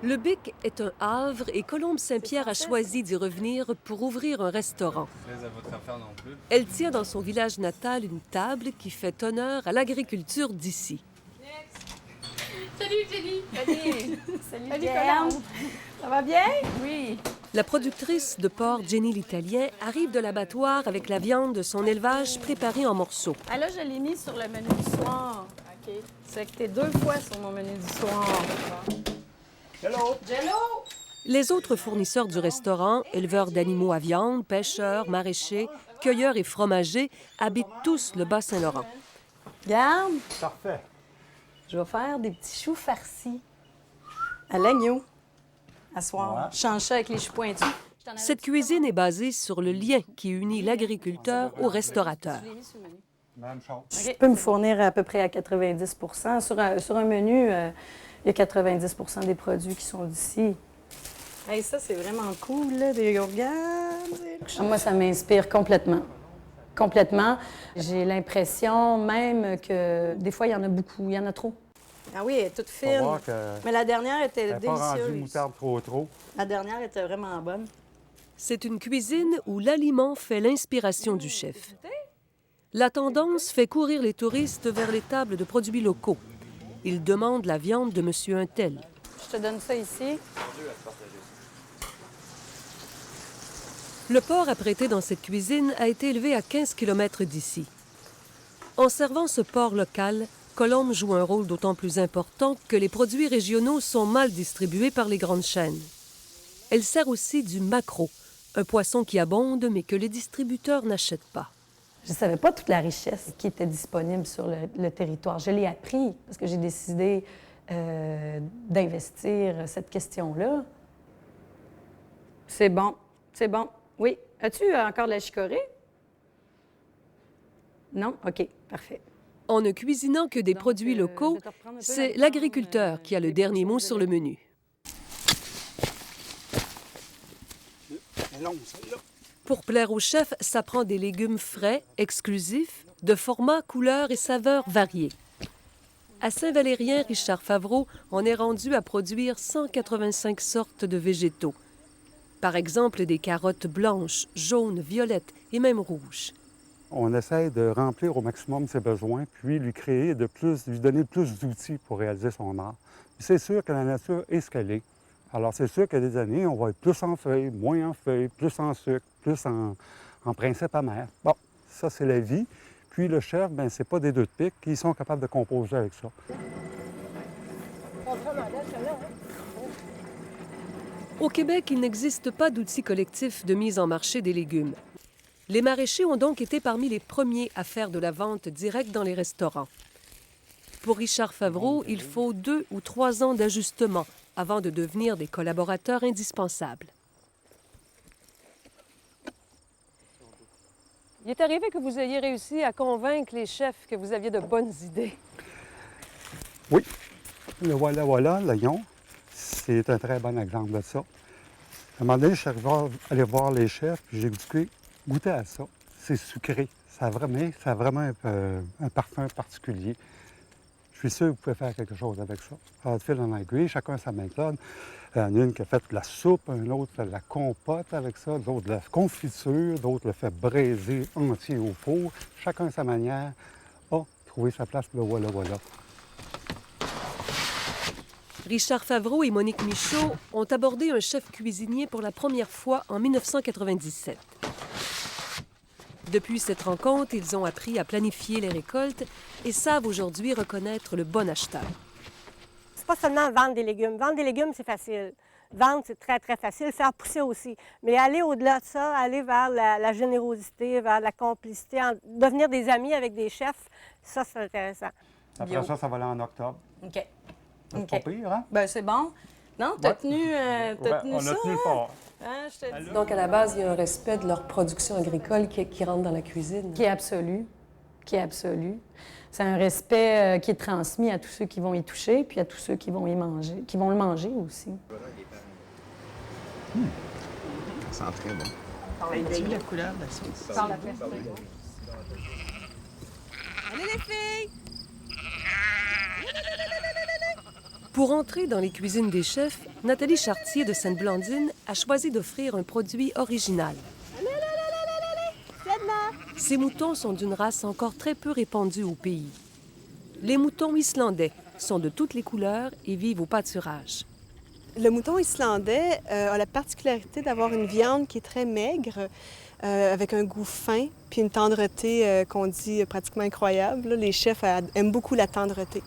Le Bic est un havre et Colombe-Saint-Pierre a choisi d'y revenir pour ouvrir un restaurant. Très à votre affaire non plus. Elle tient dans son village natal une table qui fait honneur à l'agriculture d'ici. Salut Jenny! Salut! Salut Colombe! Ça va bien? Oui. La productrice de porc Jenny l'Italien arrive de l'abattoir avec la viande de son élevage préparée en morceaux. Ah là, je l'ai mis sur le menu du soir. OK. C'est que t'es 2 fois sur mon menu du soir. Hello! Jello! Les autres fournisseurs du restaurant, éleveurs d'animaux à viande, pêcheurs, maraîchers, cueilleurs et fromagers, habitent tous le Bas-Saint-Laurent. Regarde, Parfait. je vais faire des petits choux farcis à l'agneau à soir. Ouais. Je change ça avec les choux pointus. Cette cuisine est basée sur le lien qui unit l'agriculteur au restaurateur. Même chose. Je peux me fournir à peu près à 90 sur un menu, il y a 90 des produits qui sont d'ici. Hey, ça, c'est vraiment cool, là, des organes. Moi, ça m'inspire complètement. Complètement. J'ai l'impression même que des fois, il y en a beaucoup, il y en a trop. Ah oui, elle est toute Faut fine. voir que Mais la dernière était elle n'est pas rendue délicieuse. moutarde trop. La dernière était vraiment bonne. C'est une cuisine où l'aliment fait l'inspiration du chef. La tendance fait courir les touristes vers les tables de produits locaux. Ils demandent la viande de Monsieur Untel. Je te donne ça ici. Le porc apprêté dans cette cuisine a été élevé à 15 km d'ici. En servant ce porc local, Colombe joue un rôle d'autant plus important que les produits régionaux sont mal distribués par les grandes chaînes. Elle sert aussi du maquereau, un poisson qui abonde mais que les distributeurs n'achètent pas. Je ne savais pas toute la richesse qui était disponible sur le territoire. Je l'ai appris parce que j'ai décidé d'investir cette question-là. C'est bon, c'est bon. Oui. As-tu encore de la chicorée? Non? OK, parfait. En ne cuisinant que des produits locaux, c'est l'agriculteur qui a le dernier mot sur le menu. C'est long, celle-là. Pour plaire au chef, ça prend des légumes frais, exclusifs, de formats, couleurs et saveurs variées. À Saint-Valérien, Richard Favreau en est rendu à produire 185 sortes de végétaux. Par exemple, des carottes blanches, jaunes, violettes et même rouges. On essaie de remplir au maximum ses besoins, puis lui donner plus d'outils pour réaliser son art. C'est sûr que la nature est ce qu'elle est. Alors, c'est sûr qu'il y a des années, on va être plus en feuilles, moins en feuilles, plus en sucre, plus en principe amer. Bon, ça, c'est la vie. Puis le chef, bien, c'est pas des deux de pique, ils sont capables de composer avec ça. Au Québec, il n'existe pas d'outils collectifs de mise en marché des légumes. Les maraîchers ont donc été parmi les premiers à faire de la vente directe dans les restaurants. Pour Richard Favreau, il faut 2 ou 3 ans d'ajustement avant de devenir des collaborateurs indispensables. Il est arrivé que vous ayez réussi à convaincre les chefs que vous aviez de bonnes idées. Oui, le voilà, le lion, c'est un très bon exemple de ça. À un moment donné, je suis arrivé à aller voir les chefs, puis j'ai goûté à ça. C'est sucré. Ça a vraiment un parfum particulier. Je suis sûr que vous pouvez faire quelque chose avec ça. Alors, de fil en aiguille, chacun sa méthode. Il y en a une qui a fait de la soupe, un autre fait de la compote avec ça, d'autres de la confiture, d'autres le fait braiser entier au four. Chacun sa manière a trouvé sa place, le voilà. Richard Favreau et Monique Michaud ont abordé un chef cuisinier pour la première fois en 1997. Depuis cette rencontre, ils ont appris à planifier les récoltes et savent aujourd'hui reconnaître le bon acheteur. C'est pas seulement vendre des légumes. Vendre des légumes, c'est facile. Vendre, c'est très, très facile. Faire pousser aussi. Mais aller au-delà de ça, aller vers la générosité, vers la complicité, devenir des amis avec des chefs, ça, c'est intéressant. Après ça va aller en octobre. OK. C'est pas pire, hein? Bien, c'est bon. Non, t'as tenu On ça, a tenu hein? fort. Hein, je te dis. Donc, à la base, il y a un respect de leur production agricole qui rentre dans la cuisine. Qui est absolu. Qui est absolu. C'est un respect qui est transmis à tous ceux qui vont y toucher, puis à tous ceux qui vont y manger, qui vont le manger aussi. Ça sent très bon. C'est la couleur de la sauce. Allez les filles! Pour entrer dans les cuisines des chefs, Nathalie Chartier de Sainte-Blandine a choisi d'offrir un produit original. Ces moutons sont d'une race encore très peu répandue au pays. Les moutons islandais sont de toutes les couleurs et vivent au pâturage. Le mouton islandais a la particularité d'avoir une viande qui est très maigre, avec un goût fin, puis une tendreté qu'on dit pratiquement incroyable. Là, les chefs aiment beaucoup la tendreté.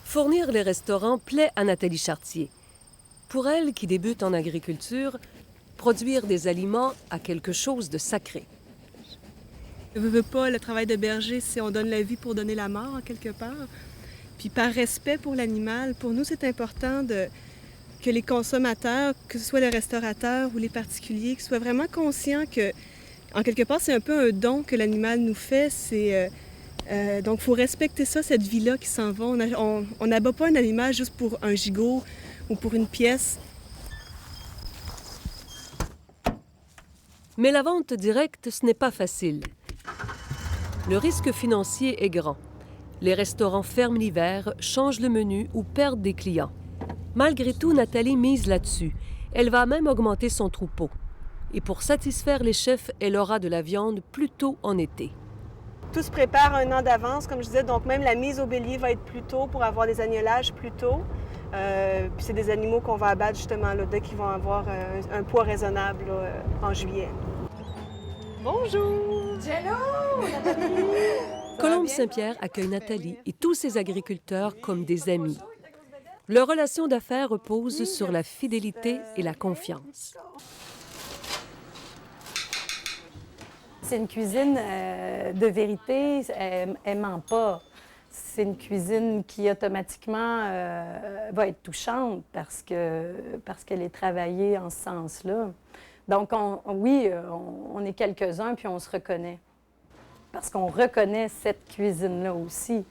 Fournir les restaurants plaît à Nathalie Chartier. Pour elle, qui débute en agriculture, produire des aliments a quelque chose de sacré. Je veux pas, le travail de berger, c'est on donne la vie pour donner la mort, quelque part. Puis par respect pour l'animal, pour nous, c'est important que les consommateurs, que ce soit les restaurateurs ou les particuliers, qu'ils soient vraiment conscients que, en quelque part, c'est un peu un don que l'animal nous fait. Donc, il faut respecter ça, cette vie-là qui s'en va. On n'abat pas un animal juste pour un gigot ou pour une pièce. Mais la vente directe, ce n'est pas facile. Le risque financier est grand. Les restaurants ferment l'hiver, changent le menu ou perdent des clients. Malgré tout, Nathalie mise là-dessus. Elle va même augmenter son troupeau. Et pour satisfaire les chefs, elle aura de la viande plus tôt en été. Tout se prépare un an d'avance, comme je disais, donc même la mise au bélier va être plus tôt pour avoir des agnelages plus tôt. Puis c'est des animaux qu'on va abattre justement là, dès qu'ils vont avoir un poids raisonnable là, en juillet. Bonjour! Colombe Saint-Pierre accueille Nathalie et tous ses agriculteurs comme des amis. Leur relation d'affaires repose sur la fidélité et la confiance. C'est une cuisine de vérité, elle ne ment pas. C'est une cuisine qui automatiquement va être touchante parce qu'elle est travaillée en ce sens-là. Donc, on est quelques-uns puis on se reconnaît. Parce qu'on reconnaît cette cuisine-là aussi.